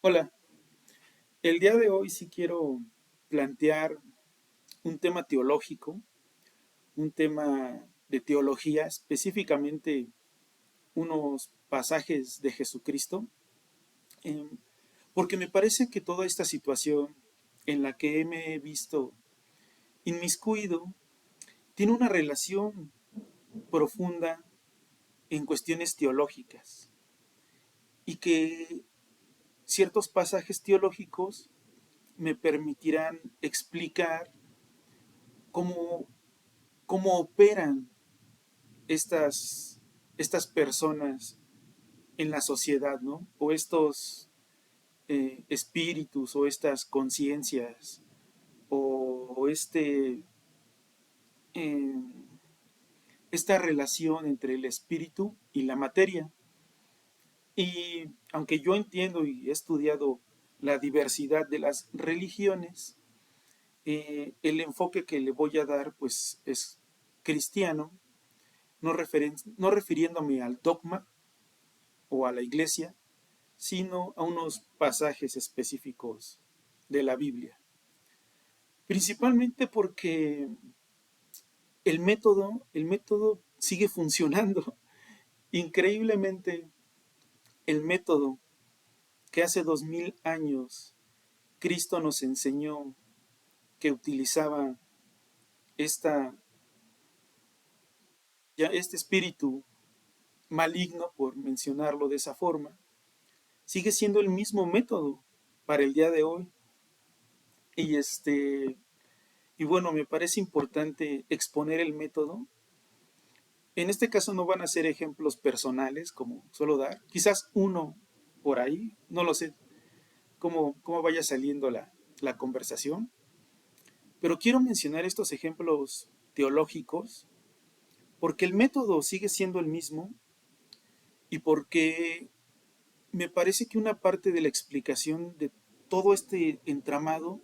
Hola, el día de hoy sí quiero plantear un tema teológico, un tema de teología, específicamente unos pasajes de Jesucristo, em, porque me parece que toda esta situación en la que me he visto inmiscuido tiene una relación profunda en cuestiones teológicas y que ciertos pasajes teológicos me permitirán explicar cómo cómo operan estas, estas personas en la sociedad, ¿no? O estos espíritus o estas conciencias o eh, esta relación entre el espíritu y la materia. Y aunque yo entiendo y he estudiado la diversidad de las religiones, el enfoque que le voy a dar pues es cristiano, no refiriéndome al dogma, o a la iglesia, sino a unos pasajes específicos de la Biblia. Principalmente porque el método sigue funcionando. Increíblemente, el método que hace 2000 años Cristo nos enseñó que utilizaba esta, este espíritu maligno, por mencionarlo de esa forma, sigue siendo el mismo método para el día de hoy. Y Y bueno, me parece importante exponer el método. En este caso no van a ser ejemplos personales como suelo dar, quizás uno por ahí, no lo sé cómo vaya saliendo la conversación, pero quiero mencionar estos ejemplos teológicos porque el método sigue siendo el mismo y porque me parece que una parte de la explicación de todo este entramado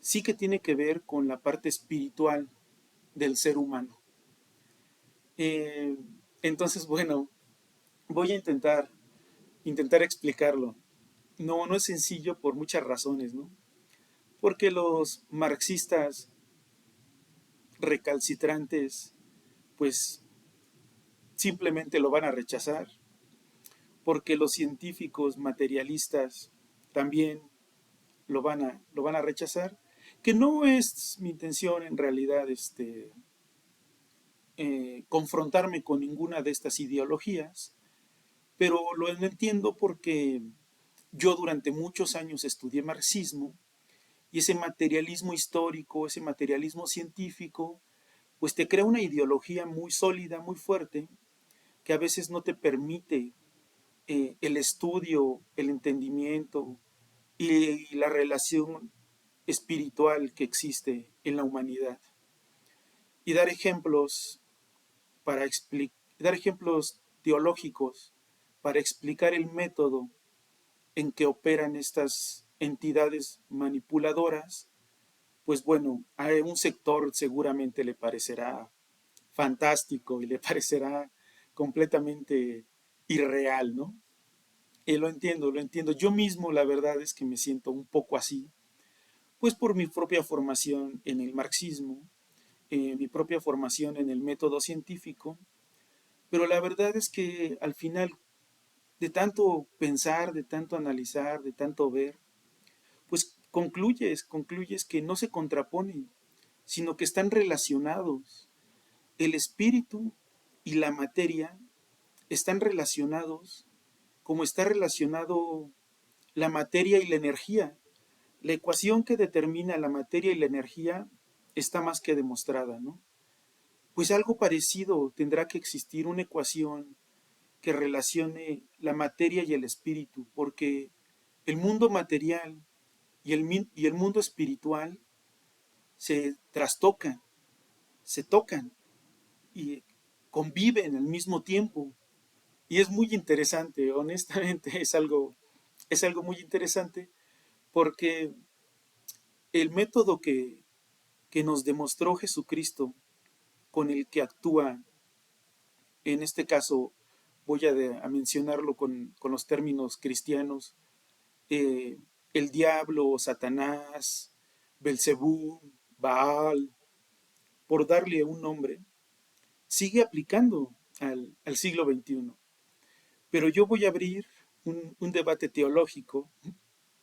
sí que tiene que ver con la parte espiritual del ser humano. Eh, entonces, bueno, voy a intentar explicarlo. No es sencillo por muchas razones, ¿no? Porque los marxistas recalcitrantes, pues simplemente lo van a rechazar, porque los científicos materialistas también lo van a rechazar, que no es mi intención en realidad confrontarme con ninguna de estas ideologías, pero lo entiendo porque yo durante muchos años estudié marxismo y ese materialismo histórico, ese materialismo científico, pues te crea una ideología muy sólida, muy fuerte, que a veces no te permite el estudio, el entendimiento y la relación espiritual que existe en la humanidad. Y dar ejemplos dar ejemplos teológicos para explicar el método en que operan estas entidades manipuladoras, pues bueno, a un sector seguramente le parecerá fantástico y le parecerá completamente irreal, ¿no? Y lo entiendo, lo entiendo. Yo mismo la verdad es que me siento un poco así, pues por mi propia formación en el marxismo, mi propia formación en el método científico, pero la verdad es que al final, de tanto pensar, de tanto analizar, de tanto ver, pues concluyes que no se contraponen, sino que están relacionados. El espíritu y la materia están relacionados como está relacionado la materia y la energía. La ecuación que determina la materia y la energía está más que demostrada, ¿no? Pues algo parecido tendrá que existir una ecuación que relacione la materia y el espíritu, porque el mundo material y el mundo espiritual se trastocan, se tocan y conviven al mismo tiempo. Y es muy interesante, honestamente es algo muy interesante porque el método que nos demostró Jesucristo con el que actúa, en este caso voy a mencionarlo con los términos cristianos, eh, el diablo, Satanás, Belcebú, Baal, por darle un nombre, sigue aplicando al siglo XXI. Pero yo voy a abrir un debate teológico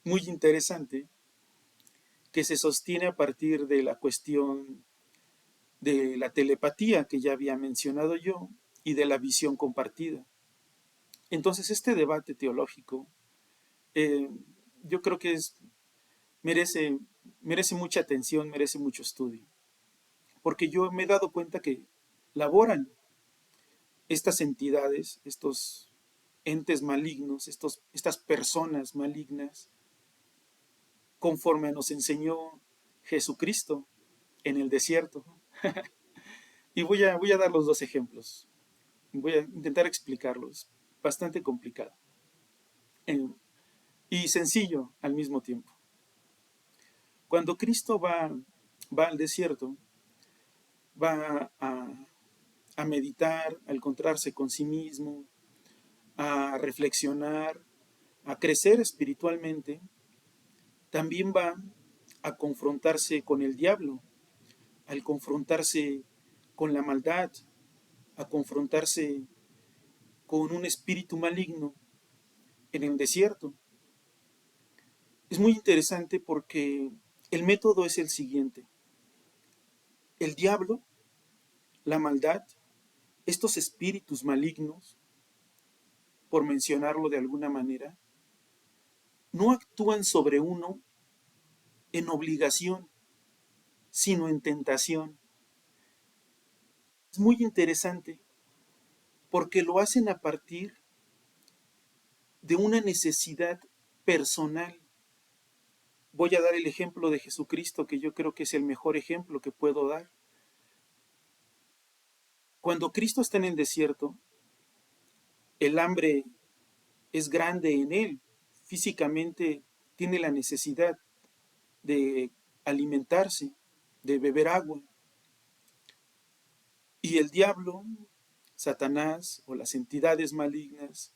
muy interesante que se sostiene a partir de la cuestión de la telepatía que ya había mencionado yo y de la visión compartida. Entonces, este debate teológico eh, yo creo que merece, merece mucha atención, merece mucho estudio, porque yo me he dado cuenta que laboran estas entidades, estos entes malignos, estas personas malignas, conforme nos enseñó Jesucristo en el desierto. Y voy a dar los dos ejemplos. Voy a intentar explicarlos. Bastante complicado. Eh, y sencillo al mismo tiempo. Cuando Cristo va al desierto, va a meditar, a encontrarse con sí mismo, a reflexionar, a crecer espiritualmente, también va a confrontarse con el diablo, al confrontarse con la maldad, a confrontarse con un espíritu maligno en el desierto. Es muy interesante porque el método es el siguiente. El diablo, la maldad, estos espíritus malignos, por mencionarlo de alguna manera, no actúan sobre uno en obligación, sino en tentación. Es muy interesante porque lo hacen a partir de una necesidad personal. Voy a dar el ejemplo de Jesucristo, que yo creo que es el mejor ejemplo que puedo dar. Cuando Cristo está en el desierto, el hambre es grande en él. Físicamente tiene la necesidad de alimentarse, de beber agua. Y el diablo, Satanás o las entidades malignas,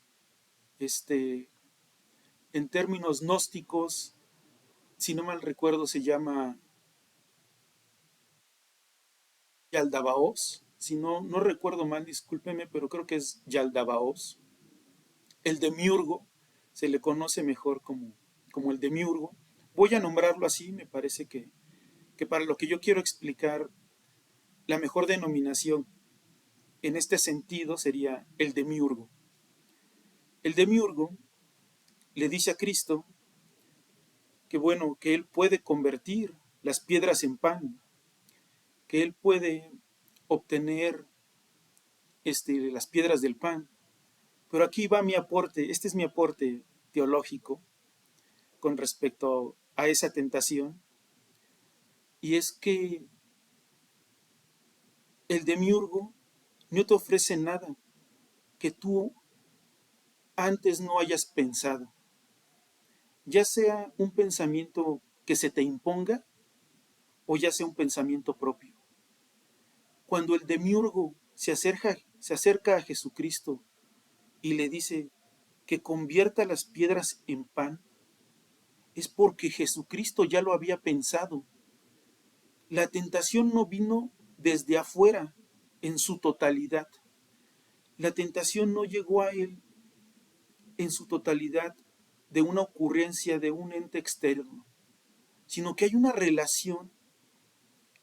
en términos gnósticos, si no mal recuerdo, se llama Yaldabaoth. Si no recuerdo mal, discúlpeme, pero creo que es Yaldabaoth. El demiurgo se le conoce mejor como el demiurgo. Voy a nombrarlo así, me parece que para lo que yo quiero explicar, la mejor denominación en este sentido sería el demiurgo. El demiurgo le dice a Cristo que bueno, que él puede convertir las piedras en pan, que él puede obtener las piedras del pan. Pero aquí va mi aporte, este es mi aporte teológico con respecto a esa tentación, y es que el demiurgo no te ofrece nada que tú antes no hayas pensado, ya sea un pensamiento que se te imponga o ya sea un pensamiento propio. Cuando el demiurgo se acerca a Jesucristo y le dice que convierta las piedras en pan, es porque Jesucristo ya lo había pensado. La tentación no vino desde afuera en su totalidad. La tentación no llegó a él en su totalidad de una ocurrencia de un ente externo, sino que hay una relación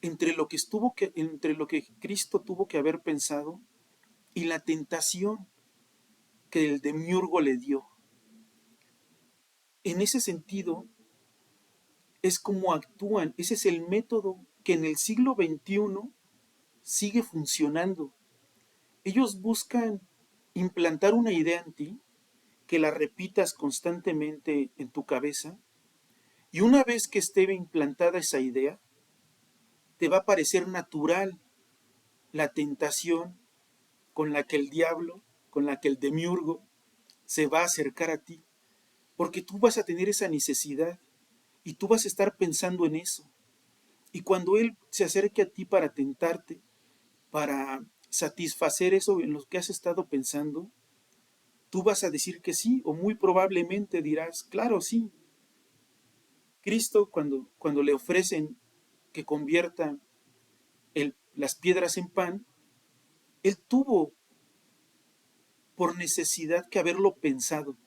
entre lo que Cristo tuvo que haber pensado y la tentación que el demiurgo le dio. En ese sentido, es como actúan, ese es el método que en el siglo XXI sigue funcionando. Ellos buscan implantar una idea en ti, que la repitas constantemente en tu cabeza, y una vez que esté implantada esa idea, te va a parecer natural la tentación con la que el diablo, con la que el demiurgo se va a acercar a ti, porque tú vas a tener esa necesidad y tú vas a estar pensando en eso. Y cuando él se acerque a ti para tentarte, para satisfacer eso en lo que has estado pensando, tú vas a decir que sí, o muy probablemente dirás, claro, sí, Cristo, cuando le ofrecen que convierta las piedras en pan, él tuvo por necesidad que haberlo pensado.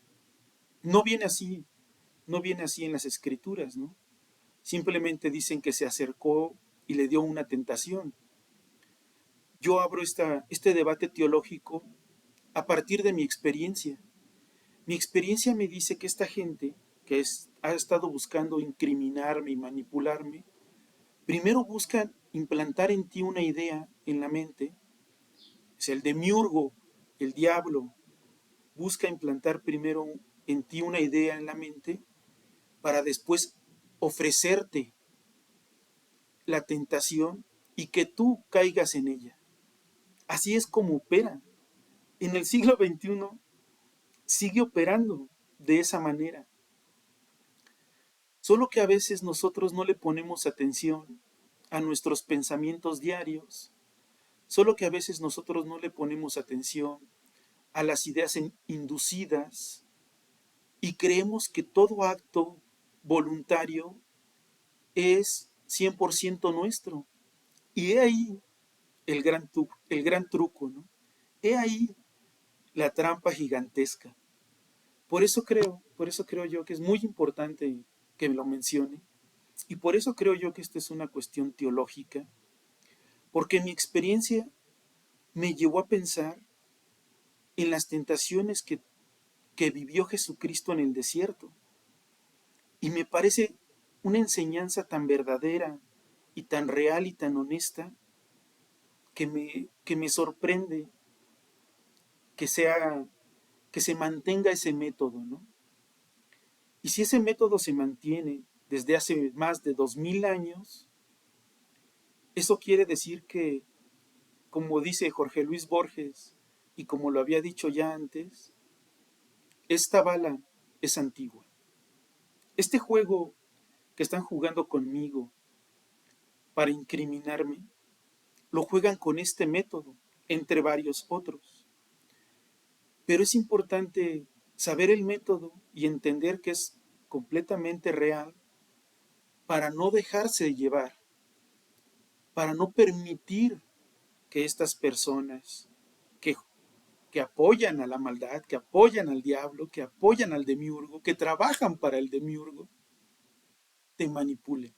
No viene así, no viene así en las escrituras, ¿no? Simplemente dicen que se acercó y le dio una tentación. Yo abro este debate teológico a partir de mi experiencia. Mi experiencia me dice que esta gente ha estado buscando incriminarme y manipularme, primero buscan implantar en ti una idea en la mente. Es el demiurgo, el diablo, busca implantar primero en ti una idea en la mente para después ofrecerte la tentación y que tú caigas en ella. Así es como opera. En el siglo XXI sigue operando de esa manera. Solo que a veces nosotros no le ponemos atención a nuestros pensamientos diarios. Solo que a veces nosotros no le ponemos atención a las ideas inducidas y creemos que todo acto voluntario es 100% nuestro. Y he ahí el gran truco, ¿no? He ahí la trampa gigantesca. Por eso creo yo que es muy importante que me lo mencione. Y por eso creo yo que esta es una cuestión teológica, porque mi experiencia me llevó a pensar en las tentaciones que vivió Jesucristo en el desierto. Y me parece una enseñanza tan verdadera y tan real y tan honesta que me sorprende que que se mantenga ese método, ¿no? Y si ese método se mantiene desde hace más de 2000 años, eso quiere decir que, como dice Jorge Luis Borges, y como lo había dicho ya antes, esta bala es antigua. Este juego que están jugando conmigo para incriminarme, lo juegan con este método, entre varios otros. Pero es importante saber el método y entender que es completamente real para no dejarse llevar, para no permitir que estas personas que, que apoyan a la maldad, que apoyan al diablo, que apoyan al demiurgo, que trabajan para el demiurgo, te manipulen.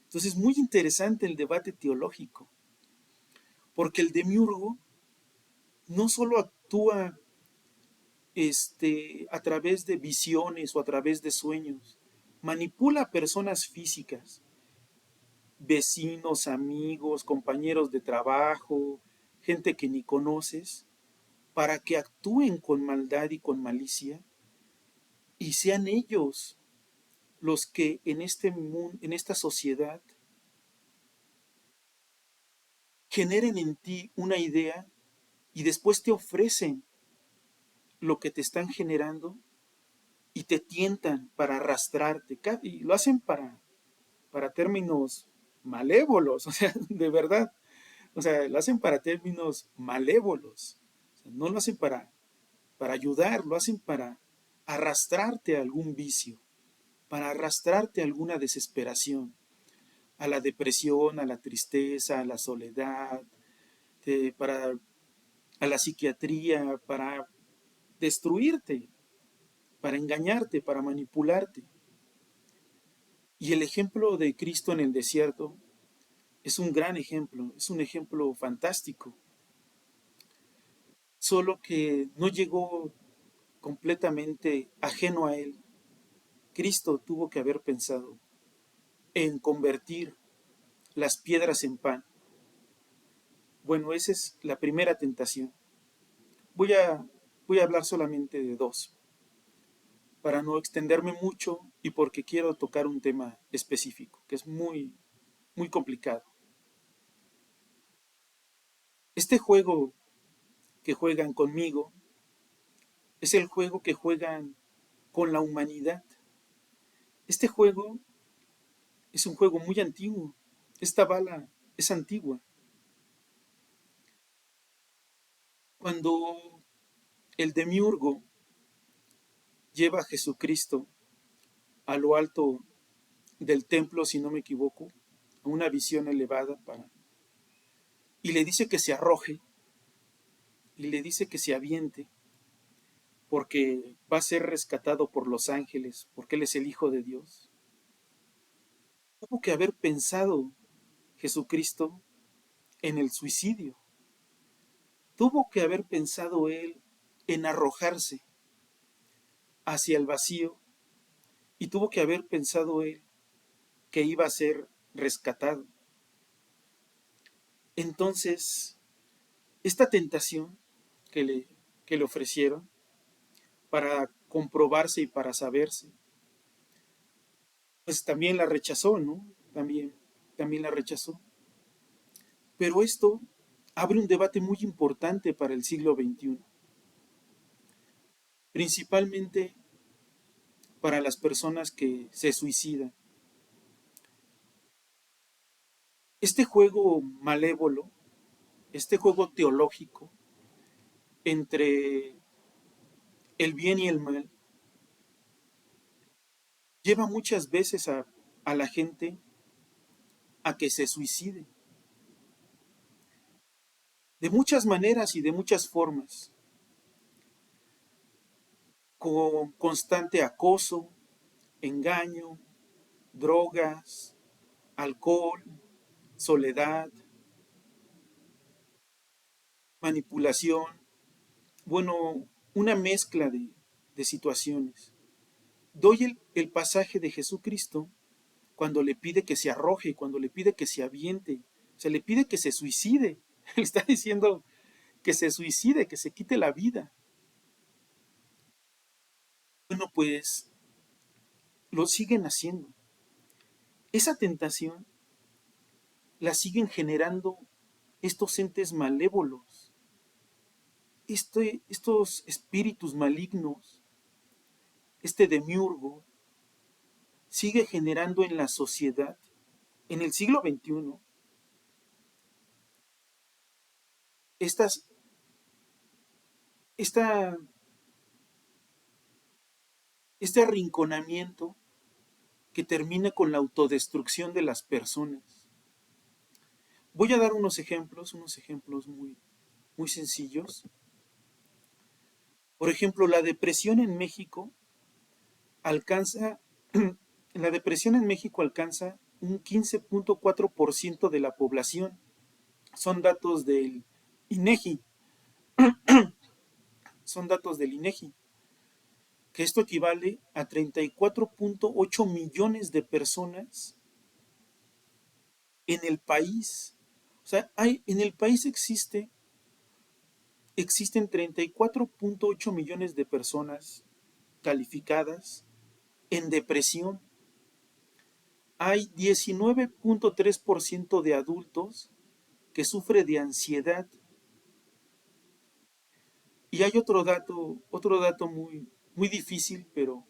Entonces es muy interesante el debate teológico, porque el demiurgo no solo actúa a través de visiones o a través de sueños, manipula a personas físicas, vecinos, amigos, compañeros de trabajo, gente que ni conoces, para que actúen con maldad y con malicia y sean ellos los que en este mundo, en esta sociedad, generen en ti una idea y después te ofrecen lo que te están generando y te tientan para arrastrarte. Y lo hacen para términos malévolos, o sea, de verdad. O sea, lo hacen para términos malévolos. O sea, no lo hacen para ayudar, lo hacen para arrastrarte a algún vicio, para arrastrarte a alguna desesperación, a la depresión, a la tristeza, a la soledad, para, a la psiquiatría, para destruirte, para engañarte, para manipularte. Y el ejemplo de Cristo en el desierto es un gran ejemplo, es un ejemplo fantástico. Solo que no llegó completamente ajeno a él. Cristo tuvo que haber pensado en convertir las piedras en pan. Bueno, esa es la primera tentación. Voy a, voy a hablar solamente de dos, para no extenderme mucho y porque quiero tocar un tema específico, que es muy, muy complicado. Este juego que juegan conmigo es el juego que juegan con la humanidad. Este juego es un juego muy antiguo. Esta bala es antigua. Cuando el demiurgo lleva a Jesucristo a lo alto del templo, si no me equivoco, a una visión elevada y le dice que se arroje y le dice que se aviente porque va a ser rescatado por los ángeles, porque él es el Hijo de Dios. Tuvo que haber pensado Jesucristo en el suicidio. Tuvo que haber pensado él en arrojarse hacia el vacío y tuvo que haber pensado él que iba a ser rescatado. Entonces, esta tentación que le ofrecieron para comprobarse y para saberse, pues también la rechazó, ¿no? También la rechazó. Pero esto abre un debate muy importante para el siglo XXI, principalmente para las personas que se suicidan. Este juego malévolo, este juego teológico entre el bien y el mal, lleva muchas veces a la gente a que se suicide. De muchas maneras y de muchas formas. Con constante acoso, engaño, drogas, alcohol, soledad, manipulación, bueno, una mezcla de situaciones. Doy el pasaje de Jesucristo cuando le pide que se arroje, cuando le pide que se aviente, se le pide que se suicide. Él está diciendo que se suicide, que se quite la vida. Bueno, pues lo siguen haciendo. Esa tentación la siguen generando estos entes malévolos, estos espíritus malignos, este demiurgo, sigue generando en la sociedad, en el siglo XXI, estas, esta, este arrinconamiento que termina con la autodestrucción de las personas. Voy a dar unos ejemplos muy sencillos. Por ejemplo, la depresión en México alcanza, la depresión en México alcanza un 15.4% de la población. Son datos del INEGI, son datos del INEGI, que esto equivale a 34.8 millones de personas en el país. O sea, en el país existen 34.8 millones de personas calificadas en depresión. Hay 19.3% de adultos que sufre de ansiedad. Y hay otro dato muy difícil, pero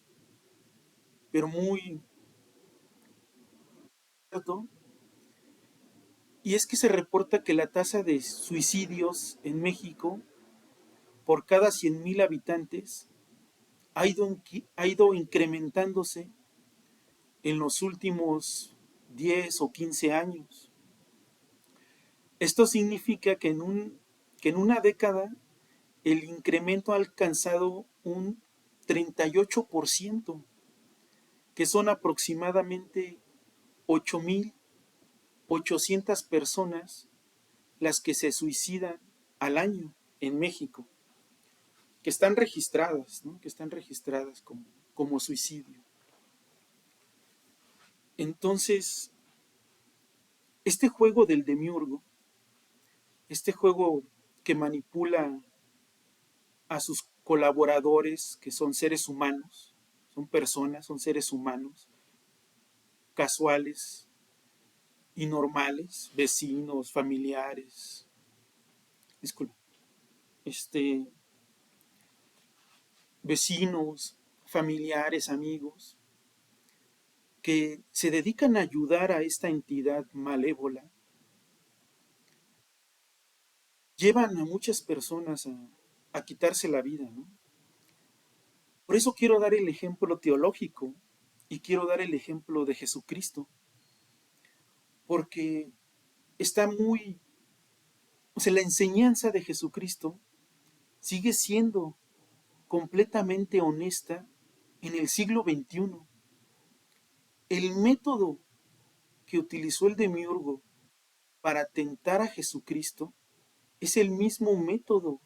muy cierto, y es que se reporta que la tasa de suicidios en México por cada 100,000 habitantes ha ido incrementándose en los últimos 10 o 15 años. Esto significa que en una década el incremento ha alcanzado un 38%, que son aproximadamente 8.800 personas las que se suicidan al año en México, que están registradas, ¿no? Que están registradas como suicidio. Entonces, este juego del demiurgo, este juego que manipula a sus colaboradores, que son seres humanos, son personas, son seres humanos, casuales y normales, vecinos, familiares, disculpe, este, vecinos, familiares, amigos, que se dedican a ayudar a esta entidad malévola, llevan a muchas personas a quitarse la vida, ¿no? Por eso quiero dar el ejemplo teológico y quiero dar el ejemplo de Jesucristo, porque está muy, o sea, la enseñanza de Jesucristo sigue siendo completamente honesta en el siglo XXI. El método que utilizó el demiurgo para tentar a Jesucristo es el mismo método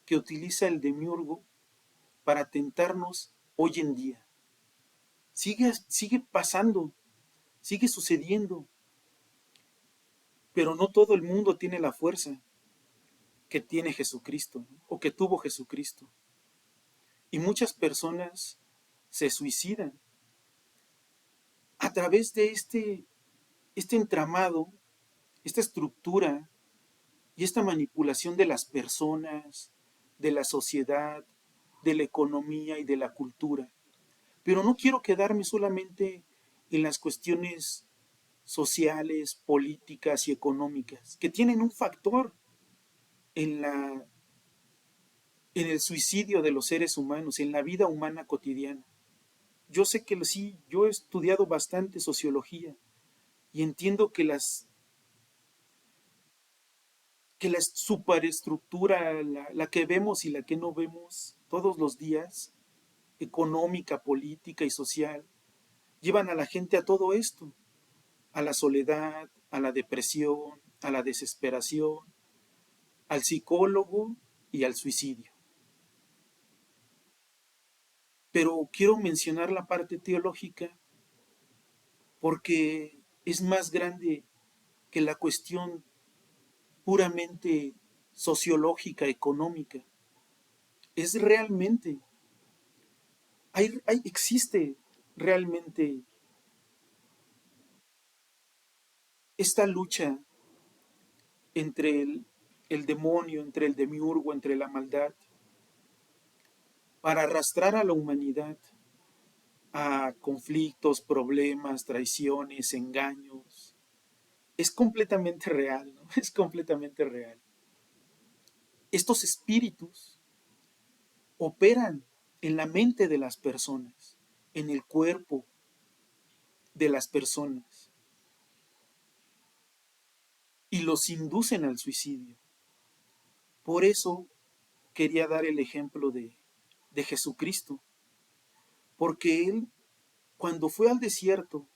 que utiliza el demiurgo para tentarnos hoy en día. Sigue pasando, sigue sucediendo, pero no todo el mundo tiene la fuerza que tiene Jesucristo, ¿no? O que tuvo Jesucristo. Y muchas personas se suicidan a través de este entramado, esta estructura y esta manipulación de las personas, de la sociedad, de la economía y de la cultura. Pero no quiero quedarme solamente en las cuestiones sociales, políticas y económicas, que tienen un factor en en el suicidio de los seres humanos, en la vida humana cotidiana. Yo sé que sí, yo he estudiado bastante sociología y entiendo que la superestructura, la que vemos y la que no vemos todos los días, económica, política y social, llevan a la gente a todo esto, a la soledad, a la depresión, a la desesperación, al psicólogo y al suicidio. Pero quiero mencionar la parte teológica porque es más grande que la cuestión puramente sociológica, económica. Es realmente, existe realmente esta lucha entre el demonio, entre el demiurgo, entre la maldad, para arrastrar a la humanidad a conflictos, problemas, traiciones, engaños. Es completamente real, ¿no? Es completamente real. Estos espíritus operan en la mente de las personas, en el cuerpo de las personas, y los inducen al suicidio. Por eso quería dar el ejemplo de Jesucristo, porque Él, cuando fue al desierto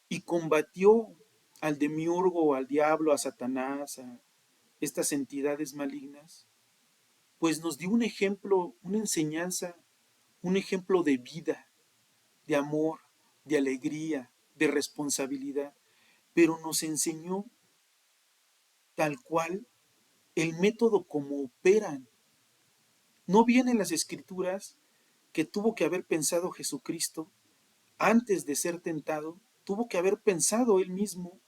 y combatió al demiurgo, al diablo, a Satanás, a estas entidades malignas, pues nos dio un ejemplo, una enseñanza, un ejemplo de vida, de amor, de alegría, de responsabilidad, pero nos enseñó tal cual el método como operan. No viene en las escrituras que tuvo que haber pensado Jesucristo antes de ser tentado, tuvo que haber pensado él mismo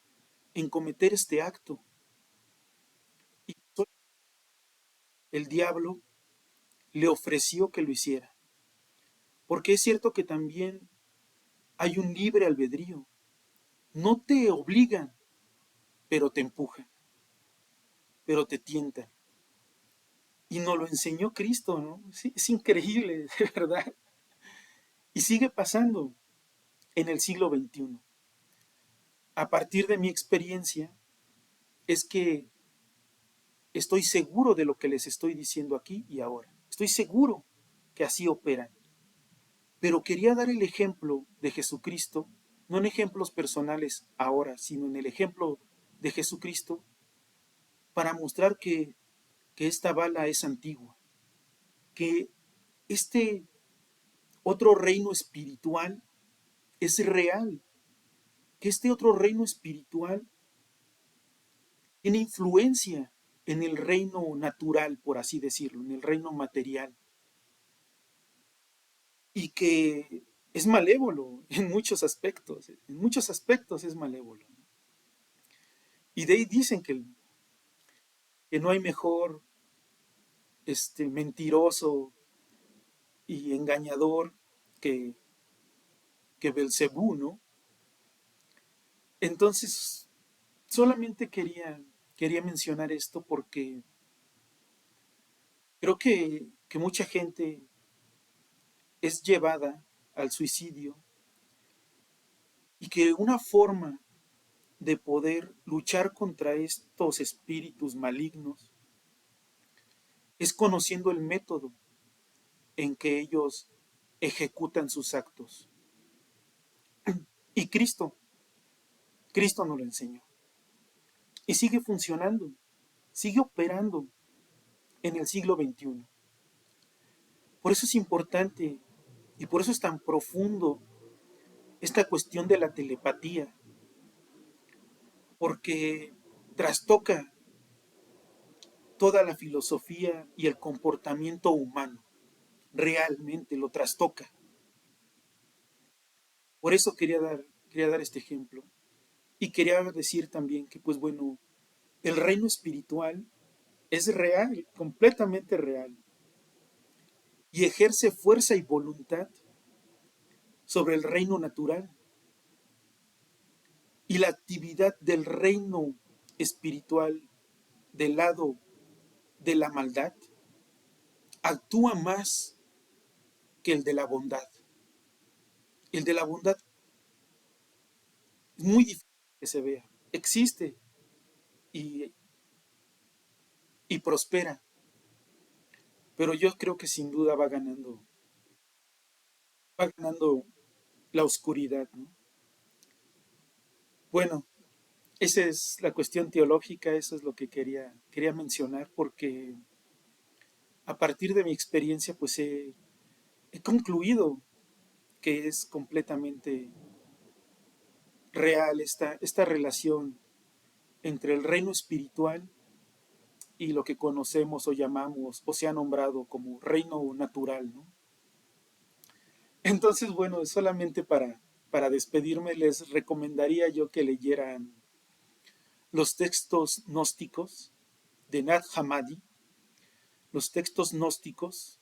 en cometer este acto. Y el diablo le ofreció que lo hiciera. Porque es cierto que también hay un libre albedrío. No te obligan, pero te empujan, pero te tientan. Y nos lo enseñó Cristo, ¿no? Sí, es increíble, de verdad. Y sigue pasando en el siglo XXI. A partir de mi experiencia, es que estoy seguro de lo que les estoy diciendo aquí y ahora. Estoy seguro que así operan. Pero quería dar el ejemplo de Jesucristo, no en ejemplos personales ahora, sino en el ejemplo de Jesucristo, para mostrar que esta bala es antigua, que este otro reino espiritual es real, que este otro reino espiritual tiene influencia en el reino natural, por así decirlo, en el reino material, y que es malévolo en muchos aspectos es malévolo. Y de ahí dicen que no hay mejor mentiroso y engañador que, que Belcebú, ¿no? Entonces, solamente quería mencionar esto porque creo que mucha gente es llevada al suicidio, y que una forma de poder luchar contra estos espíritus malignos es conociendo el método en que ellos ejecutan sus actos. Y Cristo nos lo enseñó. Y sigue funcionando, sigue operando en el siglo XXI. Por eso es importante y por eso es tan profundo esta cuestión de la telepatía, porque trastoca toda la filosofía y el comportamiento humano, realmente lo trastoca. Por eso quería dar este ejemplo. Y quería decir también que, pues bueno, el reino espiritual es real, completamente real, y ejerce fuerza y voluntad sobre el reino natural. Y la actividad del reino espiritual del lado de la maldad actúa más que el de la bondad. El de la bondad es muy difícil que se vea. Existe y, y prospera, pero yo creo que sin duda va ganando la oscuridad, ¿no? Bueno, esa es la cuestión teológica, eso es lo que quería mencionar, porque a partir de mi experiencia, pues he concluido que es completamente real esta relación entre el reino espiritual y lo que conocemos o llamamos o se ha nombrado como reino natural, ¿no? Entonces, bueno, solamente para despedirme les recomendaría yo que leyeran los textos gnósticos de Nag Hammadi. Los textos gnósticos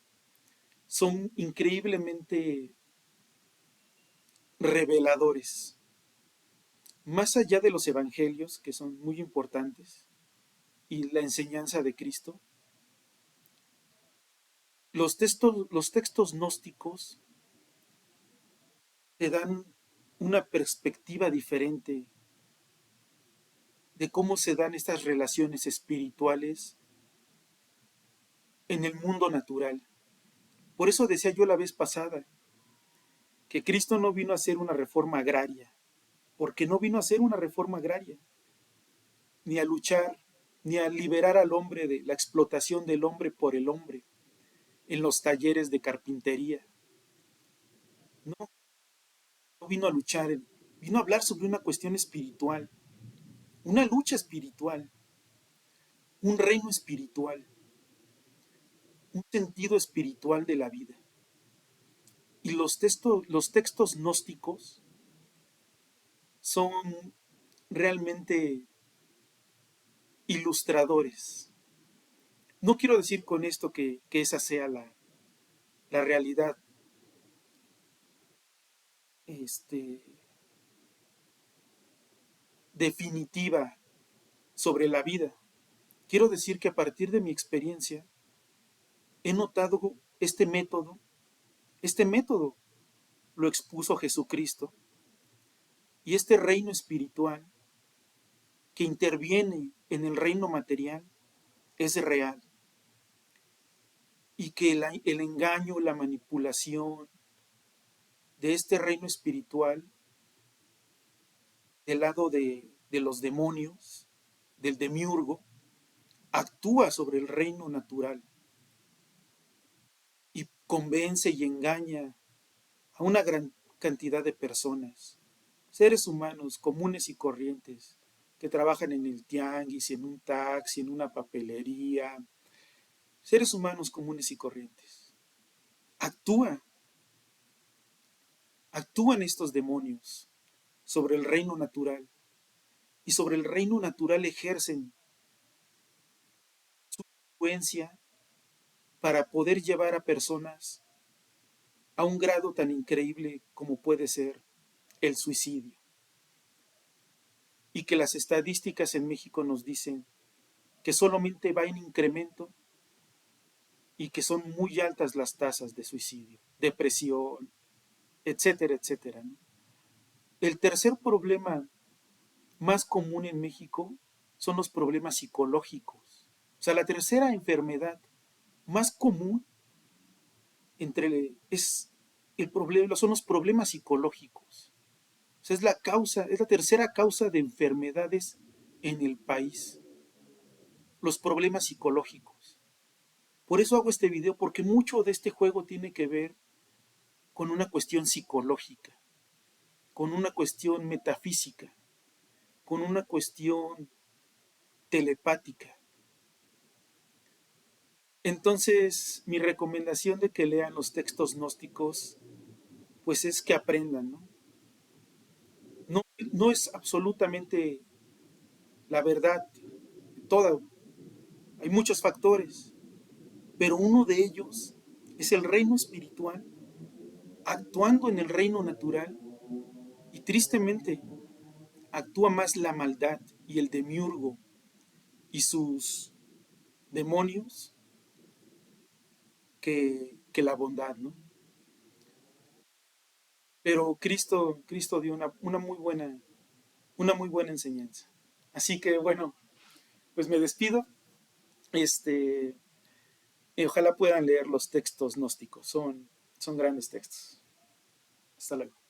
son increíblemente reveladores. Más allá de los evangelios, que son muy importantes, y la enseñanza de Cristo, los textos gnósticos te dan una perspectiva diferente de cómo se dan estas relaciones espirituales en el mundo natural. Por eso decía yo la vez pasada que Cristo no vino a hacer una reforma agraria, porque no vino a hacer una reforma agraria, ni a luchar, ni a liberar al hombre de la explotación del hombre por el hombre en los talleres de carpintería. No, no vino a luchar, vino a hablar sobre una cuestión espiritual, una lucha espiritual, un reino espiritual, un sentido espiritual de la vida. Y los textos gnósticos son realmente ilustradores. No quiero decir con esto que esa sea la realidad este, definitiva sobre la vida. Quiero decir que a partir de mi experiencia he notado este método lo expuso Jesucristo, y este reino espiritual que interviene en el reino material es real, y que el engaño, la manipulación de este reino espiritual del lado de los demonios, del demiurgo, actúa sobre el reino natural y convence y engaña a una gran cantidad de personas, seres humanos comunes y corrientes, que trabajan en el tianguis, en un taxi, en una papelería, seres humanos comunes y corrientes. Actúa, actúan estos demonios sobre el reino natural, y sobre el reino natural ejercen su influencia para poder llevar a personas a un grado tan increíble como puede ser el suicidio. Y que las estadísticas en México nos dicen que solamente va en incremento y que son muy altas las tasas de suicidio, depresión, etcétera, etcétera, ¿no? El tercer problema más común en México son los problemas psicológicos. O sea, la tercera enfermedad más común es el problema, son los problemas psicológicos. O sea, es la tercera causa de enfermedades en el país, los problemas psicológicos. Por eso hago este video, porque mucho de este juego tiene que ver con una cuestión psicológica, con una cuestión metafísica, con una cuestión telepática. Entonces, mi recomendación de que lean los textos gnósticos, pues es que aprendan, ¿no? No, no es absolutamente la verdad toda. Hay muchos factores, pero uno de ellos es el reino espiritual actuando en el reino natural y tristemente actúa más la maldad y el demiurgo y sus demonios que la bondad, ¿no? Pero Cristo dio una muy buena enseñanza. Así que bueno, pues me despido. Este, ojalá puedan leer los textos gnósticos, son grandes textos. Hasta luego.